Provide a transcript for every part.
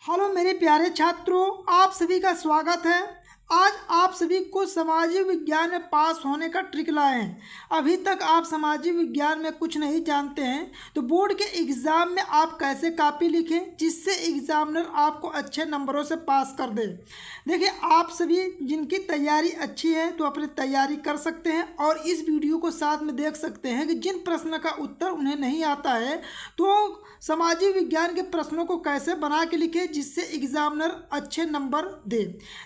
Hello मेरे प्यारे छात्रों, आप सभी का स्वागत है। आज आप सभी को सामाजिक विज्ञान में पास होने का ट्रिक लाए हैं। अभी तक आप सामाजिक विज्ञान में कुछ नहीं जानते हैं तो बोर्ड के एग्ज़ाम में आप कैसे कॉपी लिखें जिससे एग्जामिनर आपको अच्छे नंबरों से पास कर दे। देखिए, आप सभी जिनकी तैयारी अच्छी है तो अपनी तैयारी कर सकते हैं और इस वीडियो को साथ में देख सकते हैं कि जिन प्रश्न का उत्तर उन्हें नहीं आता है तो सामाजिक विज्ञान के प्रश्नों को कैसे बना के लिखे जिससे एग्जामिनर अच्छे नंबर दे।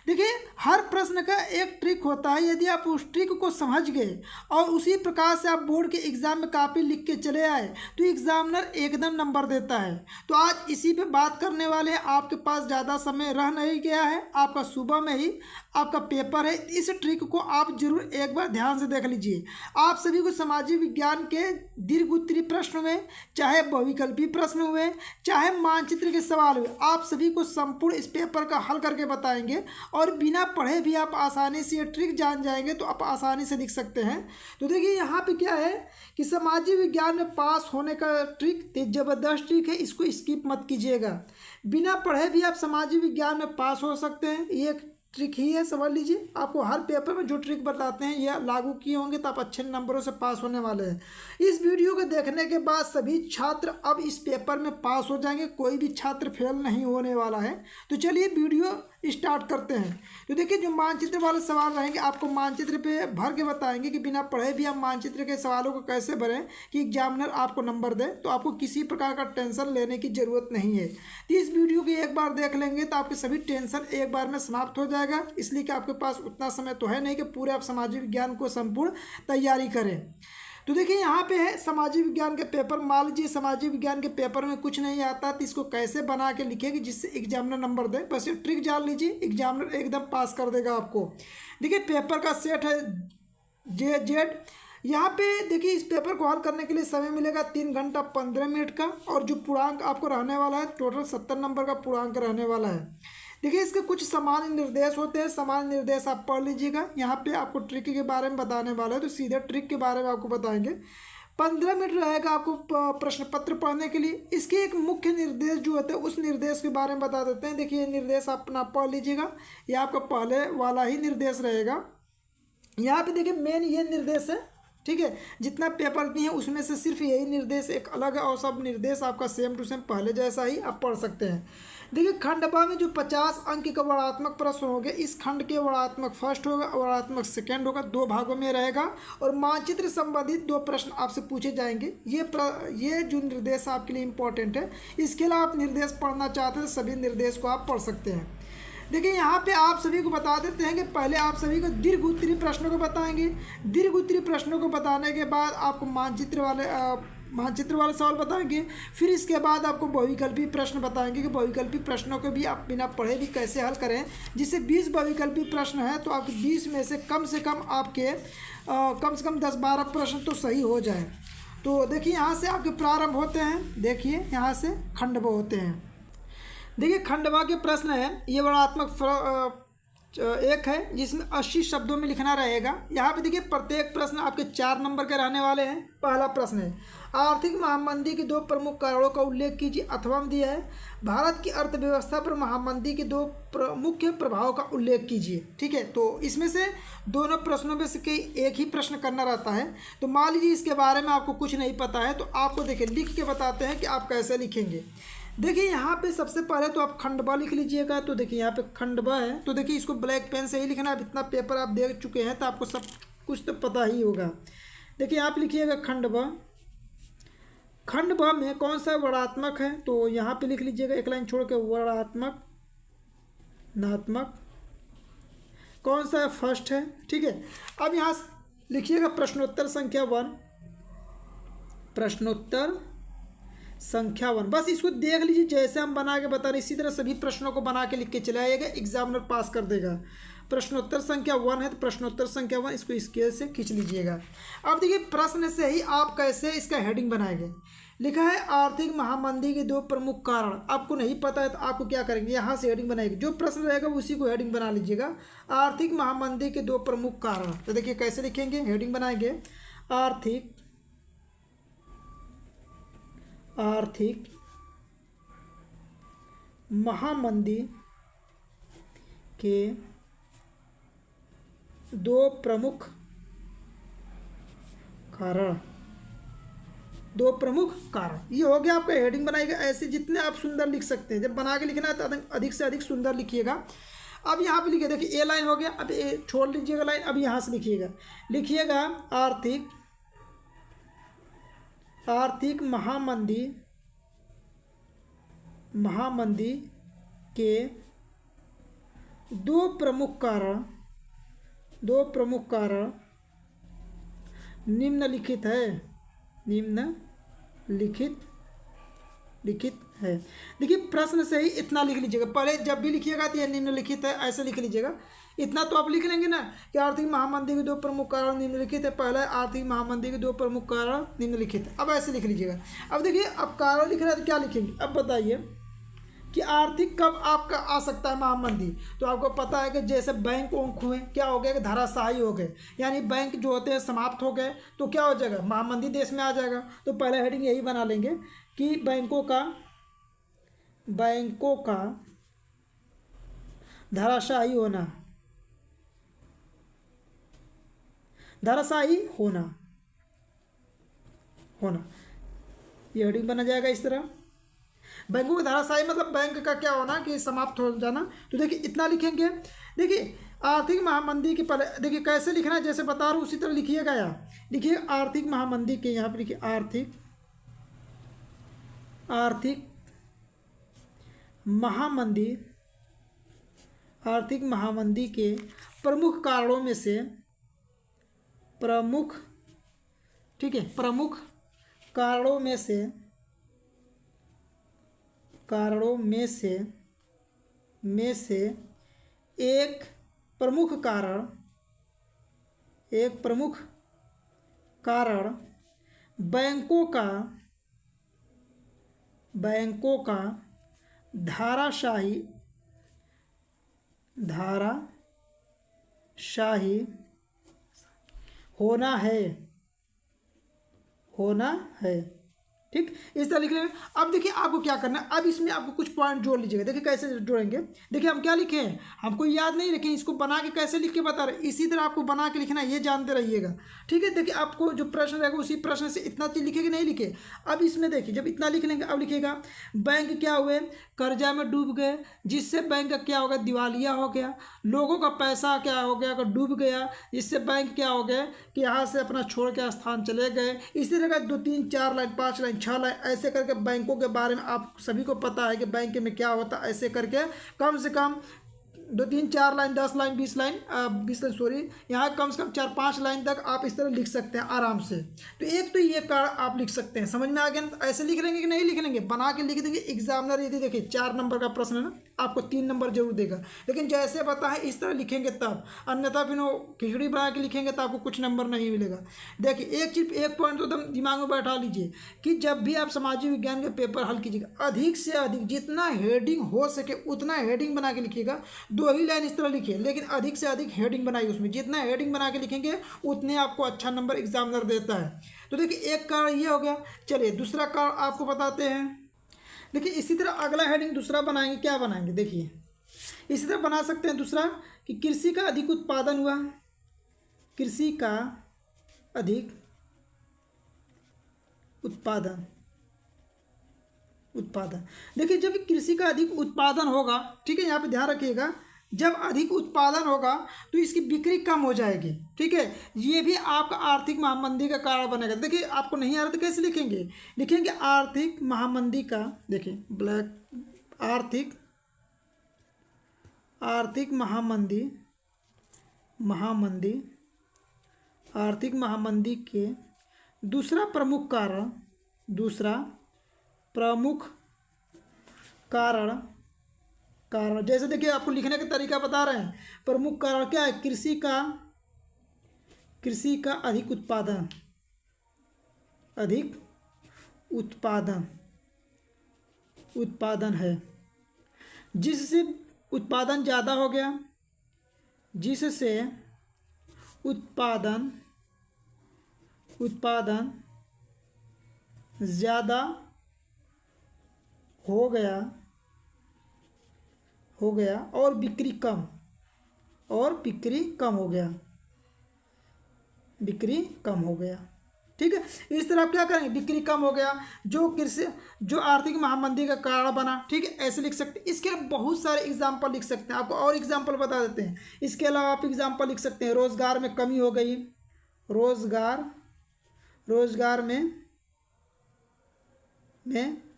देखिए, हर प्रश्न का एक ट्रिक होता है। यदि आप उस ट्रिक को समझ गए और उसी प्रकार से आप बोर्ड के एग्जाम में कॉपी लिख के चले आए तो एग्जामिनर एकदम नंबर देता है। तो आज इसी पे बात करने वाले हैं। आपके पास ज़्यादा समय रह नहीं गया है, आपका सुबह में ही आपका पेपर है। इस ट्रिक को आप जरूर एक बार ध्यान से देख लीजिए। आप सभी को सामाजिक विज्ञान के दीर्घ उत्तरीय प्रश्न हुए, चाहे बहुविकल्पी प्रश्न हुए, चाहे मानचित्र के सवाल हुए, आप सभी को संपूर्ण इस पेपर का हल करके बताएंगे और बिना पढ़े भी आप आसानी से ये ट्रिक जान जाएंगे तो आप आसानी से लिख सकते हैं। तो देखिए, यहाँ पे क्या है कि सामाजिक विज्ञान में पास होने का ट्रिक जबरदस्त ट्रिक है, इसको स्किप मत कीजिएगा। बिना पढ़े भी आप सामाजिक विज्ञान में पास हो सकते हैं। ये ट्रिक ही है, समझ लीजिए। आपको हर पेपर में जो ट्रिक बताते हैं यह लागू किए होंगे तो आप अच्छे नंबरों से पास होने वाले हैं। इस वीडियो को देखने के बाद सभी छात्र अब इस पेपर में पास हो जाएंगे, कोई भी छात्र फेल नहीं होने वाला है। तो चलिए वीडियो स्टार्ट करते हैं। तो देखिए, जो मानचित्र वाले सवाल रहेंगे आपको मानचित्र पे भर के बताएंगे कि बिना पढ़े भी आप मानचित्र के सवालों को कैसे भरें कि एग्जामिनर आपको नंबर दे। तो आपको किसी प्रकार का टेंशन लेने की ज़रूरत नहीं है। तो इस वीडियो को एक बार देख लेंगे तो आपके सभी टेंशन एक बार में समाप्त हो जाएगा। इसलिए कि आपके पास उतना समय तो है नहीं कि पूरे आप सामाजिक विज्ञान को संपूर्ण तैयारी करें। तो देखिए, यहाँ पे है सामाजिक विज्ञान के पेपर। मान लीजिए सामाजिक विज्ञान के पेपर में कुछ नहीं आता तो इसको कैसे बना के लिखेगी जिससे एग्जामिनर नंबर दे। बस ये ट्रिक जान लीजिए, एग्जामिनर एकदम पास कर देगा आपको। देखिए, पेपर का सेट है जेड। यहाँ पे देखिए, इस पेपर को हल करने के लिए समय मिलेगा 3 घंटा 15 मिनट का और जो पूर्णांक आपको रहने वाला है टोटल 70 नंबर का पूर्णांक रहने वाला है। देखिए, इसके कुछ सामान्य निर्देश होते हैं, सामान्य निर्देश आप पढ़ लीजिएगा। यहाँ पे आपको ट्रिक के बारे में बताने वाला है तो सीधे ट्रिक के बारे में आपको बताएंगे। 15 मिनट रहेगा आपको प्रश्न पत्र पढ़ने के लिए। इसके एक मुख्य निर्देश जो होते हैं उस निर्देश के बारे में बता देते हैं। देखिए, ये निर्देश अपना पढ़ लीजिएगा, ये आपका पहले वाला ही निर्देश रहेगा। यहाँ पे देखिए मेन ये निर्देश है, ठीक है। जितना पेपर दिए हैं उसमें से सिर्फ यही निर्देश एक अलग है और सब निर्देश आपका सेम टू सेम पहले जैसा ही आप पढ़ सकते हैं। देखिए, खंड ब में जो 50 अंक का वर्णात्मक प्रश्न होगा, इस खंड के वर्णात्मक फर्स्ट होगा, वर्णात्मक सेकंड होगा, 2 भागों में रहेगा और मानचित्र संबंधित 2 प्रश्न आपसे पूछे जाएंगे। ये जो निर्देश आपके लिए इंपॉर्टेंट है। इसके अलावा आप निर्देश पढ़ना चाहते हैं तो सभी निर्देश को आप पढ़ सकते हैं। देखिए, यहाँ पे आप सभी को बता देते हैं कि पहले आप सभी को दीर्घ उत्तरीय प्रश्नों को बताएंगे। दीर्घ उत्तरीय प्रश्नों को बताने के बाद आपको मानचित्र वाले सवाल बताएंगे। फिर इसके बाद आपको बहुविकल्पी प्रश्न बताएंगे कि बहुविकल्पी प्रश्नों को भी आप बिना पढ़े भी कैसे हल करें। जिससे 20 बहुविकल्पी प्रश्न है तो आपके 20 में से कम आपके कम से कम 10-12 प्रश्न तो सही हो जाए। तो देखिए, यहाँ से आपके प्रारंभ होते हैं। देखिए, यहाँ से खंड ब होते हैं। देखिए, खंडवा के प्रश्न है, ये वर्णात्मक एक है जिसमें 80 शब्दों में लिखना रहेगा। यहाँ पे देखिए, प्रत्येक प्रश्न आपके 4 नंबर के रहने वाले हैं। पहला प्रश्न है, आर्थिक महामंदी के 2 प्रमुख कारणों का उल्लेख कीजिए। अथवा में दिया है, भारत की अर्थव्यवस्था पर महामंदी के 2 मुख्य प्रभाव का उल्लेख कीजिए। ठीक है, तो इसमें से दोनों प्रश्नों में से एक ही प्रश्न करना रहता है। तो मान लीजिए इसके बारे में आपको कुछ नहीं पता है तो आपको देखिए लिख के बताते हैं कि आप कैसे लिखेंगे। देखिए, यहाँ पे सबसे पहले तो आप खंड ब लिख लीजिएगा। तो देखिए, यहाँ पे खंड ब है तो देखिए इसको ब्लैक पेन से ही लिखना है। इतना पेपर आप देख चुके हैं तो आपको सब कुछ तो पता ही होगा। देखिए, आप लिखिएगा खंड ब। खंड ब में कौन सा वर्णात्मक है तो यहाँ पे लिख लीजिएगा, एक लाइन छोड़ के, वर्णात्मक, नात्मक। कौन सा है, फर्स्ट है। ठीक है, अब यहाँ लिखिएगा प्रश्नोत्तर संख्या 1, प्रश्नोत्तर संख्या 1। बस इसको देख लीजिए, जैसे हम बना के बता रहे इसी तरह सभी प्रश्नों को बना के लिख के चले आइएगा, एग्जामिनर पास कर देगा। प्रश्नोत्तर संख्या 1 है तो प्रश्नोत्तर संख्या 1 इसको स्केल से खींच लीजिएगा। अब देखिए, प्रश्न से ही आप कैसे इसका हेडिंग बनाएंगे। लिखा है आर्थिक महामंदी के 2 प्रमुख कारण। आपको नहीं पता है तो आपको क्या करेंगे, यहाँ से हेडिंग बनाएंगे। जो प्रश्न रहेगा उसी को हेडिंग बना लीजिएगा, आर्थिक महामंदी के 2 प्रमुख कारण। तो देखिए कैसे लिखेंगे, हेडिंग बनाएंगे, आर्थिक महामंदी के दो प्रमुख कारण, दो प्रमुख कारण। ये हो गया आपका हेडिंग बनाएगा। ऐसे जितने आप सुंदर लिख सकते हैं, जब बना के लिखना है तो अधिक से अधिक सुंदर लिखिएगा। अब यहाँ पे लिखिए, देखिए ए लाइन हो गया, अब ए छोड़ लीजिएगा लाइन, अब यहाँ से लिखिएगा आर्थिक महामंदी के दो प्रमुख कारण निम्नलिखित है। देखिए प्रश्न से ही इतना लिख लीजिएगा, पहले जब भी लिखिएगा तो ये निम्नलिखित है ऐसे लिख लीजिएगा। इतना तो आप लिख लेंगे ना कि आर्थिक महामंदी के दो प्रमुख कारण निम्नलिखित है। पहला आर्थिक महामंदी के दो प्रमुख कारण निम्नलिखित है, अब ऐसे लिख लीजिएगा। अब देखिए अब कारण लिख रहे हैं तो क्या लिखेंगे, अब बताइए कि आर्थिक कब आपका आ सकता है महामंदी। तो आपको पता है कि जैसे बैंक वोंक हुए, क्या हो गया कि धराशायी हो गए, यानी बैंक जो होते हैं समाप्त हो गए, तो क्या हो जाएगा, महामंदी देश में आ जाएगा। तो पहले हेडिंग यही बना लेंगे कि बैंकों का धराशायी होना, ये हेडिंग बना जाएगा इस तरह। बैंकों का धराशायी मतलब बैंक का क्या होना कि समाप्त हो जाना। तो देखिए इतना लिखेंगे। देखिए आर्थिक महामंदी के पहले देखिए कैसे लिखना है, जैसे बता रहा हूँ उसी तरह लिखिएगा। यहाँ लिखिए आर्थिक महामंदी के, यहाँ पे लिखिए आर्थिक महामंदी के प्रमुख कारणों में से, ठीक है, प्रमुख कारणों में से एक प्रमुख कारण बैंकों का धराशायी होना है। ठीक, इस तरह लिख लेंगे। अब देखिए आपको क्या करना है, अब इसमें आपको कुछ पॉइंट जोड़ लीजिएगा। देखिए कैसे जोड़ेंगे, देखिए हम क्या लिखे हैं, हमको याद नहीं रखें, इसको बना के कैसे लिख के बता रहे, इसी तरह आपको बना के लिखना है, ये जानते रहिएगा। ठीक है, देखिए आपको जो प्रश्न रहेगा उसी प्रश्न से इतना चीज लिखे कि नहीं लिखे। अब इसमें देखिए जब इतना लिख लेंगे, अब लिखिएगा बैंक क्या हुए, कर्जा में डूब गए, जिससे बैंक का क्या हो गया, दिवालिया हो गया। लोगों का पैसा क्या हो गया, डूब गया, जिससे बैंक क्या हो गया कि यहाँ से अपना छोड़ के स्थान चले गए। इसी तरह का 2 3 4 लाइन 5 लाइन 6 लाइन ऐसे करके बैंकों के बारे में आप सभी को पता है कि बैंक में क्या होता है। ऐसे करके कम से कम 2 3 4 लाइन 10 लाइन 20 लाइन यहाँ कम से कम 4 5 लाइन तक आप इस तरह लिख सकते हैं आराम से। तो एक तो ये कारण आप लिख सकते हैं, समझ में आ गया। तो ऐसे लिख लेंगे कि नहीं लिख लेंगे, बना के लिख देंगे। एग्जामिनर यदि देखिए 4 नंबर का प्रश्न है ना, आपको 3 नंबर जरूर देगा, लेकिन जैसे पता है इस तरह लिखेंगे तब, अन्यथा फिर वो खिचड़ी बना के लिखेंगे तो आपको कुछ नंबर नहीं मिलेगा। देखिए एक चीज, एक पॉइंट तो एकदम दिमाग में बैठा लीजिए कि जब भी आप सामाजिक विज्ञान के पेपर हल कीजिएगा, अधिक से अधिक जितना हेडिंग हो सके उतना हेडिंग बना के लिखिएगा। 2 ही लाइन इस तरह लिखिए, लेकिन अधिक से अधिक हेडिंग बनाइए। उसमें जितना हेडिंग बना के लिखेंगे उतने आपको अच्छा नंबर एग्जामिनर देता है। तो देखिए एक कारण ये हो गया। चलिए दूसरा कारण आपको बताते हैं। देखिए इसी तरह अगला हेडिंग दूसरा बनाएंगे, क्या बनाएंगे, देखिए इसी तरह बना सकते हैं दूसरा कि कृषि का अधिक उत्पादन हुआ, कृषि का अधिक उत्पादन। देखिए जब कृषि का अधिक उत्पादन होगा, ठीक है, यहाँ पे ध्यान रखिएगा, जब अधिक उत्पादन होगा तो इसकी बिक्री कम हो जाएगी। ठीक है, ये भी आपका आर्थिक महामंदी का कारण बनेगा। देखिए आपको नहीं आ रहा तो कैसे लिखेंगे, लिखेंगे आर्थिक महामंदी का, देखिए ब्लैक आर्थिक महामंदी के दूसरा प्रमुख कारण जैसे देखिए आपको लिखने का तरीका बता रहे हैं। प्रमुख कारण क्या है, कृषि का अधिक उत्पादन है, जिससे उत्पादन ज़्यादा हो गया, जिससे उत्पादन ज़्यादा हो गया हो गया और बिक्री कम, और बिक्री कम हो गया, बिक्री कम हो गया। ठीक है, इस तरह आप क्या करेंगे, बिक्री कम हो गया जो आर्थिक महामंदी का कारण बना। ठीक है, ऐसे लिख सकते हैं। इसके अलावा बहुत सारे एग्जाम्पल लिख सकते हैं, आपको और एग्जाम्पल बता देते हैं। इसके अलावा आप एग्जाम्पल लिख सकते हैं, रोजगार में कमी हो गई, रोजगार में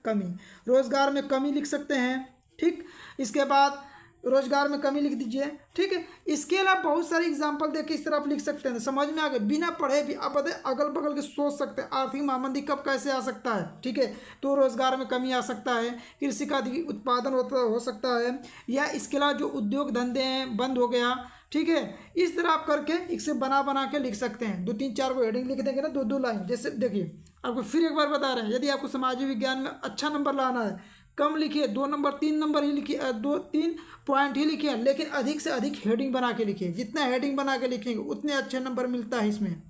कमी, रोजगार में कमी लिख सकते हैं। ठीक, इसके बाद रोजगार में कमी लिख दीजिए। ठीक है, इसके अलावा बहुत सारे एग्जाम्पल देके इस तरह आप लिख सकते हैं, समझ में आ गए। बिना पढ़े भी आप बताए अगल बगल के सोच सकते हैं आर्थिक महामंदी कब कैसे आ सकता है। ठीक है, तो रोजगार में कमी आ सकता है, कृषि का अधिक उत्पादन हो सकता है, या इसके अलावा जो उद्योग धंधे हैं बंद हो गया। ठीक है, इस तरह आप करके इसे बना के लिख सकते हैं। 2-3-4 को हेडिंग लिख देंगे ना, 2-2 लाइन। जैसे देखिए, आपको फिर एक बार बता रहे हैं, यदि आपको सामाजिक विज्ञान में अच्छा नंबर लाना है, कम लिखिए, 2 नंबर 3 नंबर ही लिखिए, 2-3 पॉइंट ही लिखिए, लेकिन अधिक से अधिक हेडिंग बना के लिखिए। जितना हेडिंग बना के लिखेंगे उतने अच्छे नंबर मिलता है इसमें।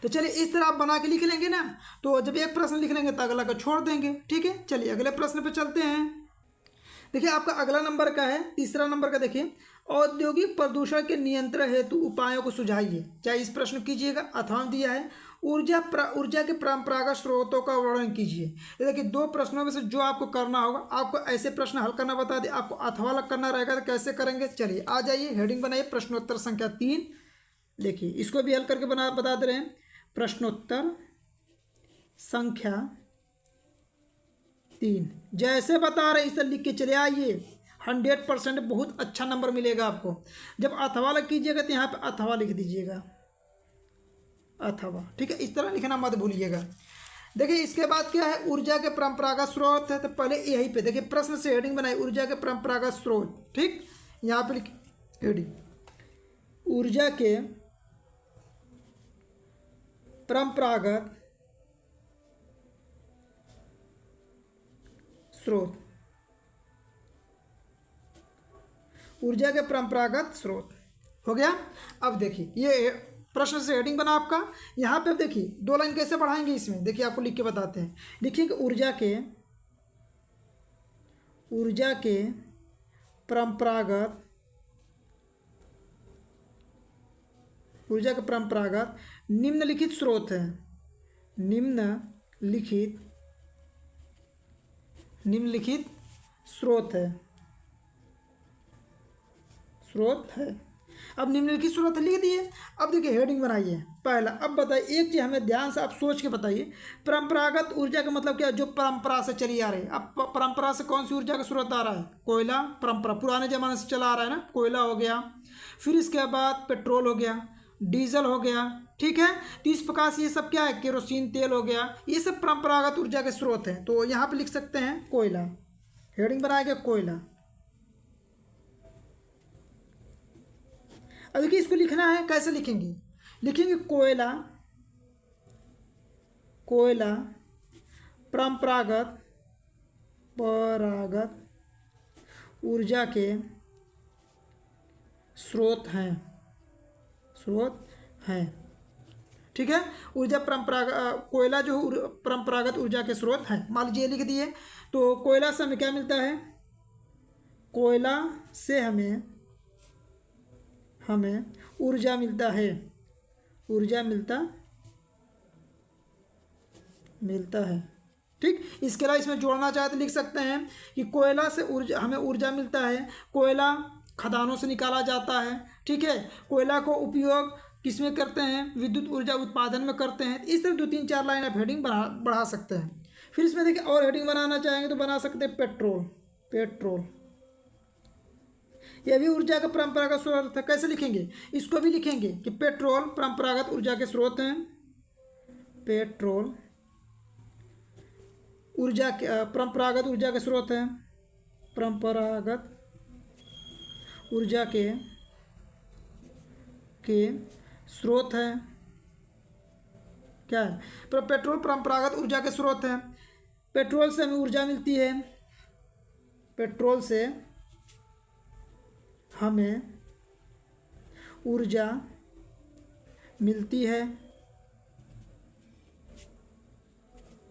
तो चलिए, इस तरह आप बना के लिख लेंगे ना, तो जब एक प्रश्न लिख लेंगे तो अगला को छोड़ देंगे। ठीक है, चलिए अगले प्रश्न पे चलते हैं। देखिए, आपका अगला नंबर का है, तीसरा नंबर का। देखिए, औद्योगिक प्रदूषण के नियंत्रण हेतु उपायों को सुझाइए। चाहे इस प्रश्न कीजिएगा अथवा दिया है, ऊर्जा के परंपरागत स्रोतों का वर्णन कीजिए। ये देखिए, 2 प्रश्नों में से जो आपको करना होगा, आपको ऐसे प्रश्न हल करना बता दिए, आपको अथवा अलग करना रहेगा, तो कैसे करेंगे। चलिए आ जाइए, हेडिंग बनाइए, प्रश्नोत्तर संख्या 3। देखिए, इसको भी हल करके बता दे रहे हैं। प्रश्नोत्तर संख्या 3 जैसे बता रहे हैं इसे लिख के चले आइए। 100% बहुत अच्छा नंबर मिलेगा आपको। जब अथवा लग कीजिएगा तो यहाँ पे अथवा लिख दीजिएगा, अथवा। ठीक है, इस तरह लिखना मत भूलिएगा। देखिए, इसके बाद क्या है, ऊर्जा के परंपरागत स्रोत है। तो पहले यहीं पे देखिए, प्रश्न से हेडिंग बनाई, ऊर्जा के परंपरागत स्रोत। ठीक, यहाँ पे लिख हेडिंग, ऊर्जा के परंपरागत स्रोत, ऊर्जा के परंपरागत स्रोत हो गया। अब देखिए, ये प्रश्न से हेडिंग बना आपका। यहाँ पे देखिए, 2 लाइन कैसे बढ़ाएंगे इसमें, देखिए आपको लिख के बताते हैं। लिखिए कि ऊर्जा के परंपरागत निम्नलिखित स्रोत है, निम्नलिखित स्रोत है। अब निम्नलिखित स्रोत लिख दिए। अब देखिए, हेडिंग बनाइए पहला। अब बताइए, एक चीज़ हमें ध्यान से आप सोच के बताइए, परंपरागत ऊर्जा का मतलब क्या है, जो परंपरा से चली आ रही है। अब परंपरा से कौन सी ऊर्जा का स्रोत आ रहा है, कोयला, परंपरा पुराने ज़माने से चला आ रहा है ना, कोयला हो गया। फिर इसके बाद पेट्रोल हो गया, डीजल हो गया। ठीक है, तो इस प्रकार से ये सब क्या है, केरोसिन तेल हो गया, ये सब परंपरागत ऊर्जा के स्रोत हैं। तो यहाँ पर लिख सकते हैं कोयला, हेडिंग बनाएंगे कोयला। अब देखिए, इसको लिखना है, कैसे लिखेंगे, लिखेंगे कोयला परंपरागत ऊर्जा के स्रोत हैं। ठीक है, कोयला जो परंपरागत ऊर्जा के स्रोत हैं। मान लीजिए लिख दिए, तो कोयला से हमें क्या मिलता है, कोयला से हमें ऊर्जा मिलता है, ठीक। इसके अलावा इसमें जोड़ना चाहे तो लिख सकते हैं कि कोयला से हमें ऊर्जा मिलता है, कोयला खदानों से निकाला जाता है। ठीक है, कोयला को उपयोग किसमें करते हैं, विद्युत ऊर्जा उत्पादन में करते हैं। इस तरह 2-3-4 लाइन आप हेडिंग बढ़ा सकते हैं। फिर इसमें देखिए, और हेडिंग बनाना चाहेंगे तो बना सकते हैं पेट्रोल, यह भी ऊर्जा का परंपरागत स्रोत है। कैसे लिखेंगे, इसको भी लिखेंगे कि पेट्रोल परंपरागत ऊर्जा के स्रोत हैं, पेट्रोल परंपरागत ऊर्जा के स्रोत हैं, परंपरागत ऊर्जा के स्रोत हैं। क्या है, पेट्रोल परंपरागत ऊर्जा के स्रोत हैं। पेट्रोल से हमें ऊर्जा मिलती है, पेट्रोल से हमें ऊर्जा मिलती है,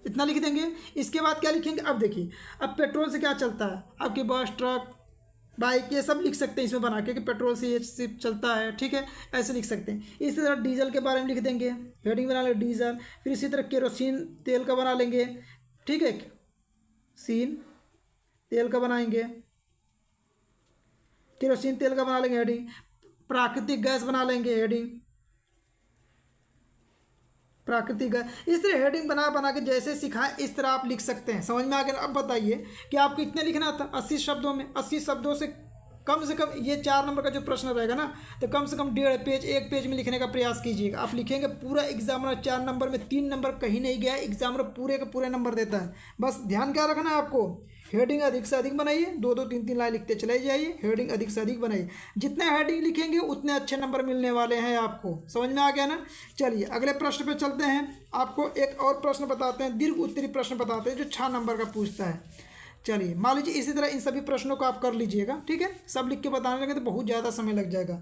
इतना लिख देंगे। इसके बाद क्या लिखेंगे, अब देखिए, अब पेट्रोल से क्या चलता है, आपके बस, ट्रक, बाइक, ये सब लिख सकते हैं इसमें बना के कि पेट्रोल से ये सिर्फ चलता है, ठीक है, ऐसे लिख सकते हैं। इसी तरह डीजल के बारे में लिख देंगे, हेडिंग बना लेंगे डीजल। फिर इसी तरह केरोसिन तेल का बना लेंगे, ठीक है, सीन तेल का बनाएंगे, केरोसिन तेल का बना लेंगे हेडिंग। प्राकृतिक गैस बना लेंगे हेडिंग, प्राकृतिक गैस। इस तरह हेडिंग बना बना के जैसे सिखाएं इस तरह आप लिख सकते हैं। समझ में आ गया? अब बताइए कि आपको कितने लिखना था 80 शब्दों में। 80 शब्दों से कम ये 4 नंबर का जो प्रश्न रहेगा ना, तो कम से कम 1.5 पेज, 1 पेज में लिखने का प्रयास कीजिएगा। आप लिखेंगे पूरा एग्जामिनर 4 नंबर में 3 नंबर कहीं नहीं गया, एग्जामिनर पूरे के पूरे नंबर देता है। बस ध्यान क्या रखना है आपको, हेडिंग अधिक से अधिक बनाइए, 2-2 3-3 लाइन लिखते चले जाइए, हेडिंग अधिक से अधिक बनाइए। जितने हेडिंग लिखेंगे उतने अच्छे नंबर मिलने वाले हैं आपको। समझ में आ गया ना? चलिए अगले प्रश्न पे चलते हैं। आपको एक और प्रश्न बताते हैं, दीर्घ उत्तरी प्रश्न बताते हैं जो 6 नंबर का पूछता है। चलिए मान लीजिए इसी तरह इन सभी प्रश्नों को आप कर लीजिएगा, ठीक है। सब लिख के बताने लगे तो बहुत ज़्यादा समय लग जाएगा।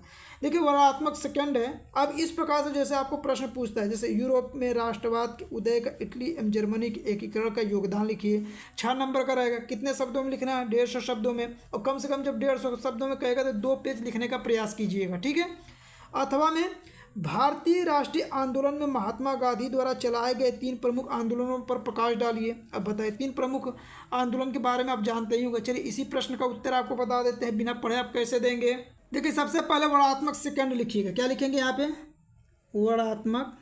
देखिए वर्णनात्मक सेकंड है। अब इस प्रकार से जैसे आपको प्रश्न पूछता है, जैसे यूरोप में राष्ट्रवाद के उदय का इटली एवं जर्मनी के एकीकरण का योगदान लिखिए। 6 नंबर का रहेगा। कितने शब्दों में लिखना है? 150 शब्दों में। और कम से कम जब 150 शब्दों में कहेगा तो 2 पेज लिखने का प्रयास कीजिएगा, ठीक है। अथवा में भारतीय राष्ट्रीय आंदोलन में महात्मा गांधी द्वारा चलाए गए 3 प्रमुख आंदोलनों पर प्रकाश डालिए। अब बताइए 3 प्रमुख आंदोलन के बारे में आप जानते ही होंगे। चलिए इसी प्रश्न का उत्तर आपको बता देते हैं, बिना पढ़े आप कैसे देंगे। देखिए सबसे पहले वर्णनात्मक सेकंड लिखिएगा। क्या लिखेंगे यहाँ पे? वर्णनात्मक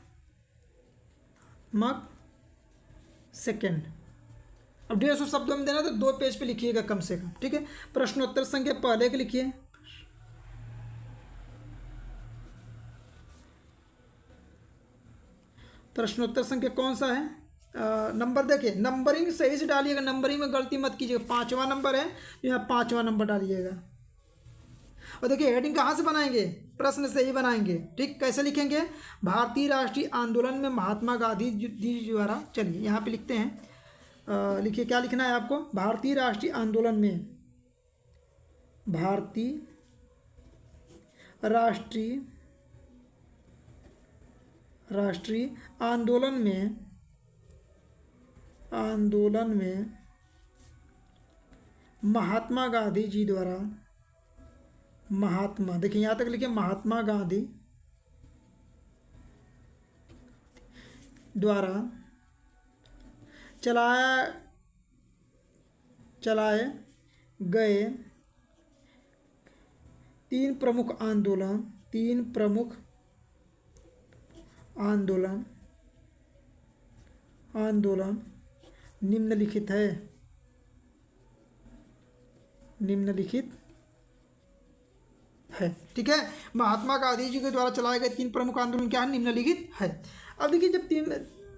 सेकंड। अब 150 शब्दों में देना तो 2 पेज पे लिखिएगा कम से कम, ठीक है। प्रश्नोत्तर संख्या पहले के लिखिए। प्रश्नोत्तर संख्या कौन सा है? नंबर देखिए, नंबरिंग सही से डालिएगा, नंबरिंग में गलती मत कीजिएगा। 5वां नंबर है तो यहाँ 5वां नंबर डालिएगा। और देखिए हेडिंग कहाँ से बनाएंगे? प्रश्न से ही बनाएंगे, ठीक। कैसे लिखेंगे? भारतीय राष्ट्रीय आंदोलन में महात्मा गांधी जी द्वारा। चलिए यहाँ पे लिखते हैं, लिखिए क्या लिखना है आपको? भारतीय राष्ट्रीय आंदोलन में, भारतीय राष्ट्रीय आंदोलन में महात्मा गांधी जी द्वारा, महात्मा, देखिए यहाँ तक लिखिए, महात्मा गांधी द्वारा चलाए गए 3 प्रमुख आंदोलन निम्नलिखित है, ठीक है। महात्मा गांधी जी के द्वारा चलाए गए 3 प्रमुख आंदोलन क्या है? निम्नलिखित है। अब देखिए जब 3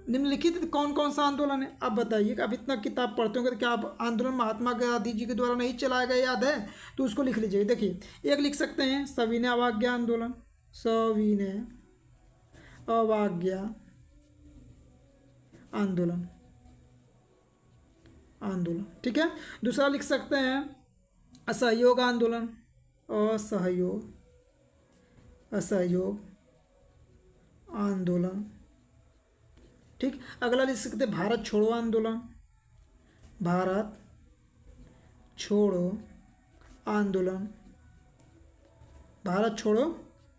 निम्नलिखित तो कौन कौन सा आंदोलन है आप बताइए। अब इतना किताब पढ़ते होंगे तो क्या आप आंदोलन महात्मा गांधी जी के द्वारा नहीं चलाया गया याद है? तो उसको लिख लीजिए। देखिए एक लिख सकते हैं सविनय अवज्ञा आंदोलन, सविनय अवज्ञा आंदोलन, ठीक है। दूसरा लिख सकते हैं असहयोग आंदोलन, असहयोग आंदोलन, ठीक। अगला लिख सकते हैं भारत छोड़ो आंदोलन, भारत छोड़ो आंदोलन, भारत छोड़ो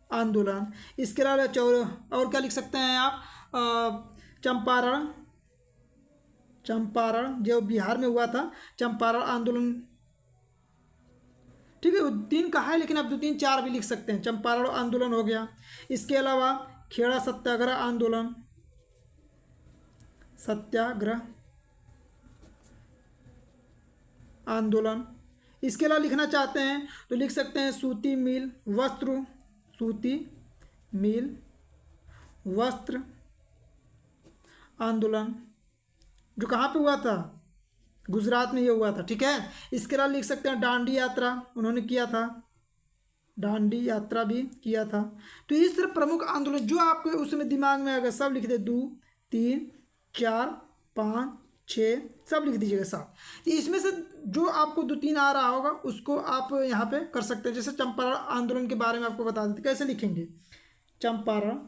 आंदोलन। इसके अलावा और क्या लिख सकते हैं आप? चंपारण जो बिहार में हुआ था, चंपारण आंदोलन, ठीक है। 3 कहा है लेकिन आप 2 3 4 भी लिख सकते हैं। चंपारण आंदोलन हो गया। इसके अलावा खेड़ा सत्याग्रह आंदोलन, इसके अलावा लिखना चाहते हैं तो लिख सकते हैं सूती मिल वस्त्र आंदोलन, जो कहाँ पे हुआ था? गुजरात में ये हुआ था, ठीक है। इसके अलावा लिख सकते हैं दांडी यात्रा, उन्होंने किया था, दांडी यात्रा भी किया था। तो इस तरह प्रमुख आंदोलन जो आपके उसमें दिमाग में आएगा सब लिख दे। 2 3 4 5 6 सब लिख दीजिएगा साहब। तो इसमें से जो आपको 2 3 आ रहा होगा उसको आप यहाँ पे कर सकते हैं। जैसे चंपारण आंदोलन के बारे में आपको बता देते कैसे लिखेंगे। चंपारण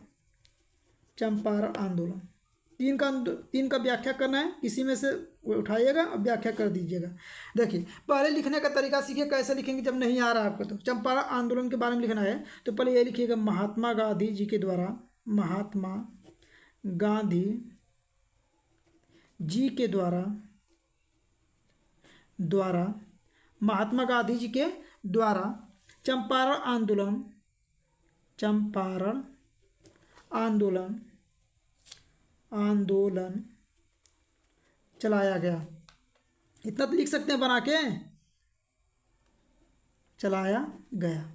आंदोलन, तीन का व्याख्या करना है, किसी में से उठाइएगा और व्याख्या कर दीजिएगा। देखिए पहले लिखने का तरीका सीखिए, कैसे लिखेंगे जब नहीं आ रहा आपको। तो चंपारण आंदोलन के बारे में लिखना है तो पहले ये लिखिएगा, महात्मा गांधी जी के द्वारा, महात्मा गांधी जी के द्वारा महात्मा गांधी जी के द्वारा चंपारण आंदोलन चलाया गया। इतना तो लिख सकते हैं बना के, चलाया गया।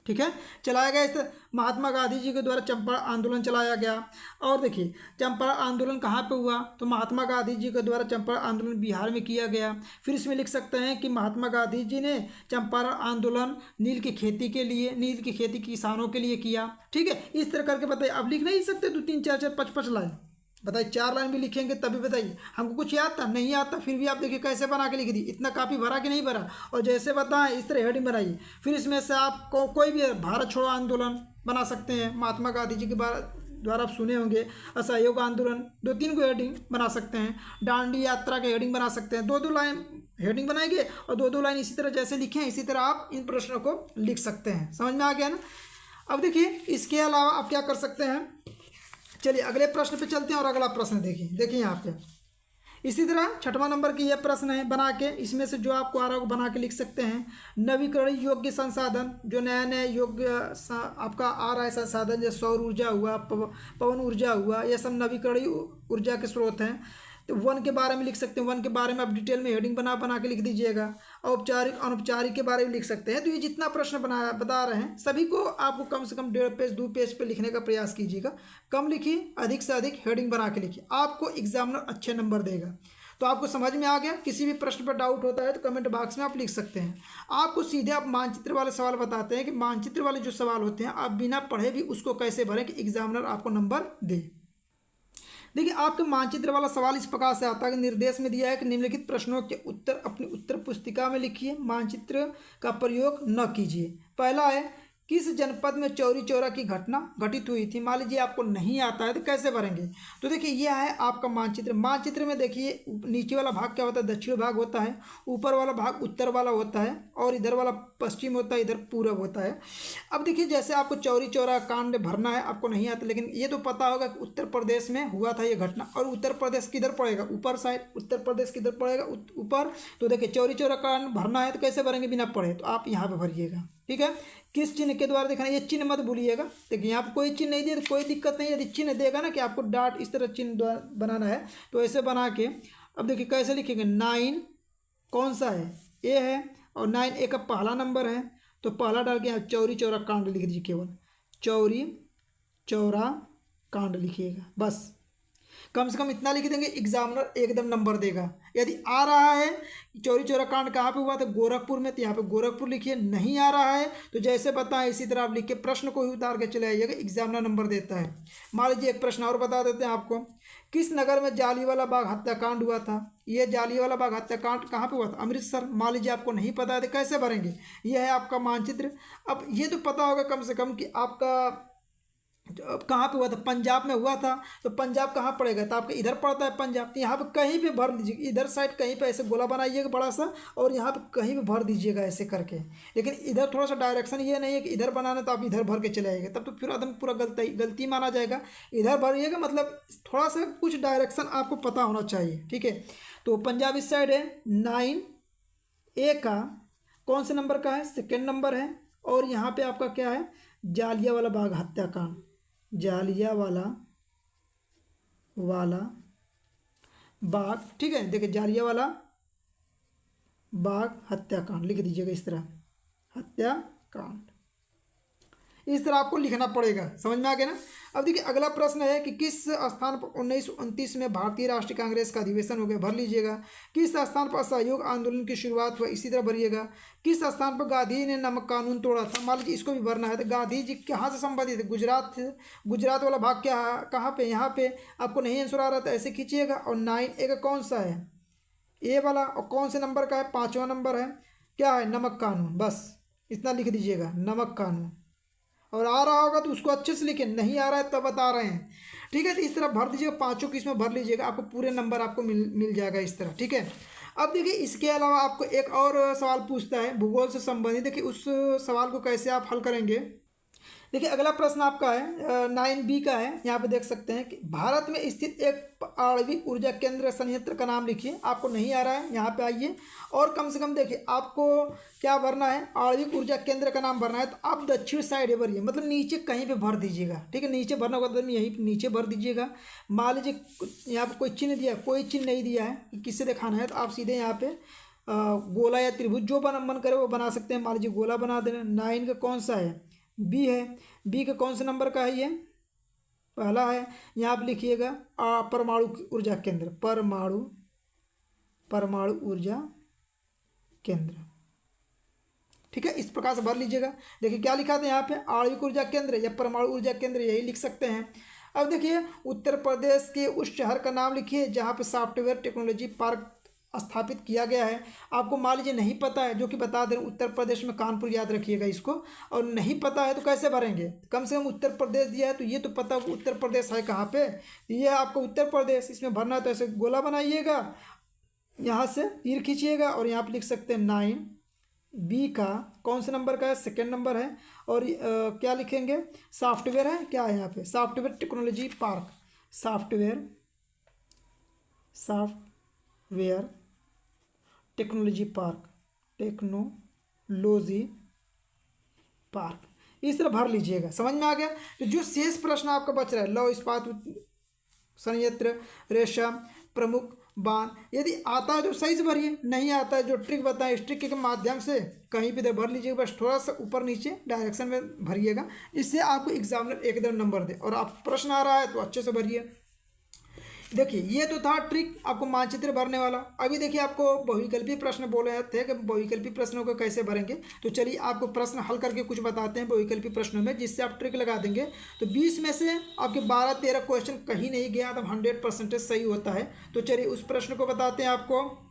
ठीक है, चलाया गया। इस महात्मा गांधी जी के द्वारा चंपारण आंदोलन चलाया गया। और देखिए चंपारण आंदोलन कहाँ पे हुआ, तो महात्मा गांधी जी के द्वारा चंपारण आंदोलन बिहार में किया गया। फिर इसमें लिख सकते हैं कि महात्मा गांधी जी ने चंपारण आंदोलन नील की खेती किसानों के लिए किया। ठीक है, इस तरह करके बताइए। अब लिख नहीं सकते 2 3 4 4 5 5 लाइन, बताइए 4 लाइन भी लिखेंगे तभी बताइए। हमको कुछ याद था, नहीं आता, फिर भी आप देखिए कैसे बना के लिख दी। इतना काफ़ी भरा कि नहीं भरा, और जैसे बताएं इस तरह हेडिंग बनाइए। फिर इसमें से आप कोई भी भारत छोड़ो आंदोलन बना सकते हैं, महात्मा गांधी जी के द्वारा आप सुने होंगे। असहयोग आंदोलन, 2 3 को हेडिंग बना सकते हैं। दांडी यात्रा के हेडिंग बना सकते हैं। 2 2 लाइन हेडिंग बनाएंगे और 2 2 लाइन इसी तरह जैसे लिखे हैं इसी तरह आप इन प्रश्नों को लिख सकते हैं। समझ में आ गया ना। अब देखिए इसके अलावा आप क्या कर सकते हैं, चलिए अगले प्रश्न पे चलते हैं। और अगला प्रश्न देखिए यहाँ पे इसी तरह 6वां नंबर की यह प्रश्न है, बना के इसमें से जो आपको आ रहा है बना के लिख सकते हैं। नवीकरण योग्य संसाधन, जो नया योग्य आपका आ रहा है संसाधन, जैसे सौर ऊर्जा हुआ, पवन ऊर्जा हुआ, ये सब नवीकरणीय ऊर्जा के स्रोत हैं। तो वन के बारे में लिख सकते हैं, वन के बारे में आप डिटेल में हेडिंग बना के लिख दीजिएगा। औपचारिक अनौपचारिक के बारे में लिख सकते हैं। तो ये जितना प्रश्न बता रहे हैं सभी को आपको कम से कम 1.5 पेज 2 पेज पे लिखने का प्रयास कीजिएगा। कम लिखिए, अधिक से अधिक हेडिंग बना के लिखिए, आपको एग्जामिनर अच्छे नंबर देगा। तो आपको समझ में आ गया। किसी भी प्रश्न पर डाउट होता है तो कमेंट बॉक्स में आप लिख सकते हैं। आपको सीधे आप मानचित्र वाले सवाल बताते हैं कि मानचित्र वाले जो सवाल होते हैं आप बिना पढ़े भी उसको कैसे भरें कि एग्जामिनर आपको नंबर दे। देखिए आपके मानचित्र वाला सवाल इस प्रकार से आता है कि निर्देश में दिया है कि निम्नलिखित प्रश्नों के उत्तर अपनी उत्तर पुस्तिका में लिखिए, मानचित्र का प्रयोग न कीजिए। पहला है, किस जनपद में चौरी चौरा की घटना घटित हुई थी। मान लीजिए आपको नहीं आता है तो कैसे भरेंगे। तो देखिए यह है आपका मानचित्र। मानचित्र में देखिए नीचे वाला भाग क्या होता है, दक्षिण भाग होता है, ऊपर वाला भाग उत्तर वाला होता है, और इधर वाला पश्चिम होता है, इधर पूरब होता है। अब देखिए जैसे आपको चौरी चौरा कांड भरना है, आपको नहीं आता, लेकिन ये तो पता होगा कि उत्तर प्रदेश में हुआ था ये घटना। और उत्तर प्रदेश किधर पड़ेगा, ऊपर साइड। उत्तर प्रदेश किधर पड़ेगा, ऊपर। तो देखिए चौरी चौरा कांड भरना है तो कैसे भरेंगे, बिना पढ़े। तो आप यहाँ पे भरिएगा। ठीक है, किस चिन्ह के द्वारा दिखाना, ये चिन्ह मत भूलिएगा। देखिए यहाँ पर कोई चिन्ह नहीं दिया तो कोई दिक्कत नहीं है। यदि चिन्ह देगा ना कि आपको डॉट इस तरह चिन्ह बनाना है तो ऐसे बना के, अब देखिए कैसे लिखेंगे। 9 कौन सा है, ए है, और 9 ए का पहला नंबर है तो पहला डाल के यहाँ चौरी चौरा कांड लिख दीजिए। केवल चौरी चौरा कांड लिखिएगा, बस। कम से कम इतना लिख देंगे, एग्जामिनर एकदम नंबर देगा। यदि आ रहा है चौरी चौरा कांड कहाँ पे हुआ था, गोरखपुर में, तो यहाँ पे गोरखपुर लिखिए। नहीं आ रहा है तो जैसे बताएं इसी तरह आप लिख के प्रश्न को ही उतार के चले आइएगा, एग्जामिनर नंबर देता है। मान लीजिए एक प्रश्न और बता देते हैं आपको, किस नगर में जालियांवाला बाग हत्याकांड हुआ था। ये जालियांवाला बाग हत्याकांड कहाँ पे हुआ था, अमृतसर। मान लीजिए आपको नहीं पता है तो कैसे भरेंगे, यह है आपका मानचित्र। अब ये तो पता होगा कम से कम कि आपका कहाँ पे हुआ था, पंजाब में हुआ था। तो पंजाब कहाँ पड़ेगा, तो आपके इधर पड़ता है पंजाब। तो यहाँ पे कहीं पे भर दीजिएगा, इधर साइड कहीं पे ऐसे गोला बनाइएगा बड़ा सा, और यहाँ पे कहीं पे भर दीजिएगा ऐसे करके। लेकिन इधर थोड़ा सा डायरेक्शन ये नहीं है कि इधर बनाना तो आप इधर भर के चले आएंगे, तब तो फिर एकदम पूरा गलती माना जाएगा। इधर भरिएगा, मतलब थोड़ा सा कुछ डायरेक्शन आपको पता होना चाहिए। ठीक है, तो पंजाब इस साइड है। 9 ए का कौन से नंबर का है, 2nd नंबर है। और यहाँ पे आपका क्या है, जालियांवाला बाग हत्याकांड, जालियांवाला बाग। ठीक है, देखिए जालियांवाला बाग हत्याकांड लिख दीजिएगा इस तरह, हत्याकांड। इस तरह आपको लिखना पड़ेगा। समझ में आ गया ना। अब देखिए अगला प्रश्न है कि किस स्थान पर 1929 में भारतीय राष्ट्रीय कांग्रेस का अधिवेशन हो गया, भर लीजिएगा। किस स्थान पर असहयोग आंदोलन की शुरुआत हुआ, इसी तरह भरिएगा। किस स्थान पर गांधी ने नमक कानून तोड़ा था, मान लीजिए इसको भी भरना है। तो गांधी जी कहाँ से संबंधित है, गुजरात। गुजरात वाला भाग क्या कहाँ पे, यहाँ पे। आपको नहीं आंसर आ रहा था ऐसे खींचिएगा। और 9 ए का कौन सा है, ए वाला। और कौन से नंबर का है, 5वां नंबर है। क्या है, नमक कानून, बस इतना लिख दीजिएगा, नमक कानून। और आ रहा होगा तो उसको अच्छे से लिखें, नहीं आ रहा है तब बता रहे हैं। ठीक है। तो इस तरह भर दीजिएगा, पाँचों को इसमें भर लीजिएगा, आपको पूरे नंबर आपको मिल जाएगा इस तरह। ठीक है। अब देखिए इसके अलावा आपको एक और सवाल पूछता है भूगोल से संबंधित। देखिए उस सवाल को कैसे आप हल करेंगे। देखिए अगला प्रश्न आपका है 9B का है। यहाँ पे देख सकते हैं कि भारत में स्थित एक आणविक ऊर्जा केंद्र संयंत्र का नाम लिखिए। आपको नहीं आ रहा है, यहाँ पे आइए और कम से कम देखिए आपको क्या भरना है, आणविक ऊर्जा केंद्र का नाम भरना है। तो आप दक्षिण साइड भरिए, मतलब नीचे कहीं पे भर दीजिएगा। ठीक है, नीचे भरना होगा तो यहीं नीचे भर दीजिएगा। मान लीजिए यहाँ पर कोई चिन्ह दिया, कोई चिन्ह नहीं दिया है कि किससे दिखाना है, तो आप सीधे यहाँ पे गोला या त्रिभुज जो मन करे वो बना सकते हैं। मान लीजिए गोला बना देना। 9 का कौन सा है, बी है। बी का कौन सा नंबर का है, ये पहला है। यहाँ पर लिखिएगा परमाणु ऊर्जा केंद्र, परमाणु ऊर्जा केंद्र। ठीक है, इस प्रकार से भर लीजिएगा। देखिए क्या लिखा था यहाँ पे, आणविक ऊर्जा केंद्र या परमाणु ऊर्जा केंद्र, यही लिख सकते हैं। अब देखिए उत्तर प्रदेश के उस शहर का नाम लिखिए जहाँ पे सॉफ्टवेयर टेक्नोलॉजी पार्क स्थापित किया गया है। आपको मान लीजिए नहीं पता है, जो कि बता दें उत्तर प्रदेश में कानपुर, याद रखिएगा इसको। और नहीं पता है तो कैसे भरेंगे, कम से कम उत्तर प्रदेश दिया है तो ये तो पता हो उत्तर प्रदेश है कहाँ पे, ये है आपको उत्तर प्रदेश। इसमें भरना है तो ऐसे गोला बनाइएगा, यहाँ से तीर खींचिएगा और यहाँ पर लिख सकते हैं 9B का कौन से नंबर का है, सेकेंड नंबर है। और क्या लिखेंगे, सॉफ्टवेयर है, क्या है यहाँ पे, software technology park, software technology park, इस तरह भर लीजिएगा। समझ में आ गया। तो जो शेष प्रश्न आपका बच रहा है, लौह इस्पात संयंत्र, रेशम, प्रमुख बांध, यदि आता है तो सही से भरिए, नहीं आता है जो ट्रिक बताएं इस ट्रिक के माध्यम से कहीं भी भर लीजिएगा। बस थोड़ा सा ऊपर नीचे डायरेक्शन में भरिएगा, इससे आपको एग्जामिनर एकदम नंबर दे। और आप प्रश्न आ रहा है तो अच्छे से भरिए। देखिए ये तो था ट्रिक आपको मानचित्र भरने वाला। अभी देखिए आपको बहुविकल्पी प्रश्न बोले थे कि बहुविकल्पी प्रश्नों को कैसे भरेंगे। तो चलिए आपको प्रश्न हल करके कुछ बताते हैं बहुविकल्पी प्रश्नों में, जिससे आप ट्रिक लगा देंगे। तो 20 में से आपके 12-13 क्वेश्चन कहीं नहीं गया, तो 100% सही होता है। तो चलिए उस प्रश्न को बताते हैं आपको।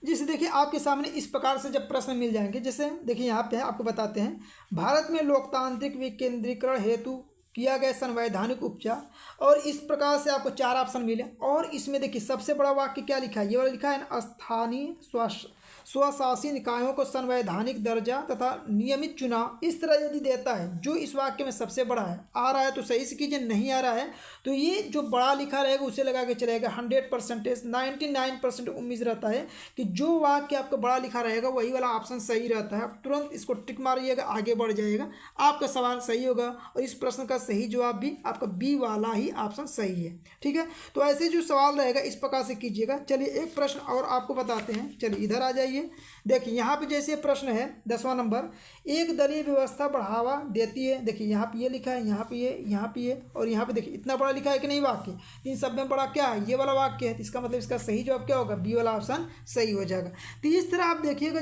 जिसे देखिए आपके सामने इस प्रकार से जब प्रश्न मिल जाएंगे, जैसे देखिए यहाँ पे आपको बताते हैं, भारत में लोकतांत्रिक विकेंद्रीकरण हेतु किया गया संवैधानिक उपचार, और इस प्रकार से आपको 4 ऑप्शन मिले। और इसमें देखिए सबसे बड़ा वाक्य क्या लिखा है, ये वाला लिखा है ना, स्थानीय स्वशासी निकायों को संवैधानिक दर्जा तथा नियमित चुनाव। इस तरह यदि देता है, जो इस वाक्य में सबसे बड़ा है, आ रहा है तो सही से कीजिए, नहीं आ रहा है तो ये जो बड़ा लिखा रहेगा उसे लगा के चलेगा। 100% 99% उम्मीद रहता है कि जो वाक्य आपका बड़ा लिखा रहेगा वही वाला ऑप्शन सही रहता है। आप तुरंत इसको टिक मारिएगा, आगे बढ़ जाएगा, आपका सवाल सही होगा। और इस प्रश्न का सही जवाब भी आपका बी वाला ही ऑप्शन सही है। ठीक है, तो ऐसे जो सवाल रहेगा इस प्रकार से कीजिएगा। चलिए एक प्रश्न और आपको बताते हैं। चलिए इधर आ जाइए। देखिए यहाँ पे जैसे प्रश्न है 10वां नंबर, एक दलीय व्यवस्था बढ़ावा देती है। देखिए यहाँ पे ये लिखा है, यहाँ पे ये, यहाँ पे ये, और यहाँ पे देखिए इतना बड़ा लिखा है कि नहीं वाक्य, इन सब में बड़ा क्या है, ये वाला वाक्य है। तो इसका मतलब इसका सही जवाब क्या होगा, बी वाला ऑप्शन सही हो जाएगा। तो इस तरह आप देखिएगा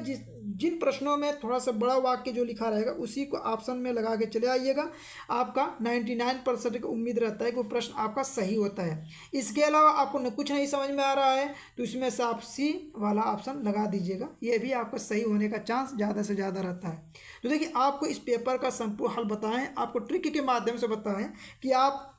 जिन प्रश्नों में थोड़ा सा बड़ा वाक्य जो लिखा रहेगा उसी को ऑप्शन में लगा के चले आइएगा। आपका 99% की उम्मीद रहता है कि वो प्रश्न आपका सही होता है। इसके अलावा आपको कुछ नहीं समझ में आ रहा है तो इसमें से आप सी वाला ऑप्शन लगा दीजिएगा, ये भी आपका सही होने का चांस ज़्यादा से ज़्यादा रहता है। तो देखिए आपको इस पेपर का संपूर्ण हल बताएं, आपको ट्रिक के माध्यम से बताएं कि आप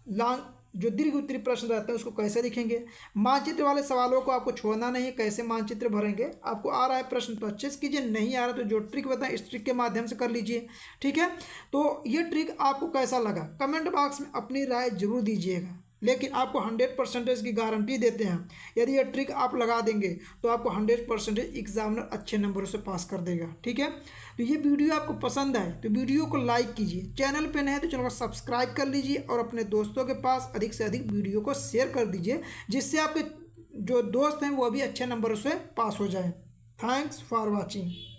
जो दीर्घ उत्तरीय प्रश्न रहता है उसको कैसे लिखेंगे। मानचित्र वाले सवालों को आपको छोड़ना नहीं, कैसे मानचित्र भरेंगे। आपको आ रहा है प्रश्न तो अच्छे से कीजिए, नहीं आ रहा तो जो ट्रिक बताएं इस ट्रिक के माध्यम से कर लीजिए। ठीक है, तो ये ट्रिक आपको कैसा लगा कमेंट बॉक्स में अपनी राय जरूर दीजिएगा। लेकिन आपको 100% की गारंटी देते हैं, यदि ये ट्रिक आप लगा देंगे तो आपको 100% एग्जामिनर अच्छे नंबरों से पास कर देगा। ठीक है, तो ये वीडियो आपको पसंद आए तो वीडियो को लाइक कीजिए, चैनल पे नए हैं तो चैनल को सब्सक्राइब कर लीजिए और अपने दोस्तों के पास अधिक से अधिक वीडियो को शेयर कर दीजिए, जिससे आपके जो दोस्त हैं वो भी अच्छे नंबरों से पास हो जाए। Thanks for watching.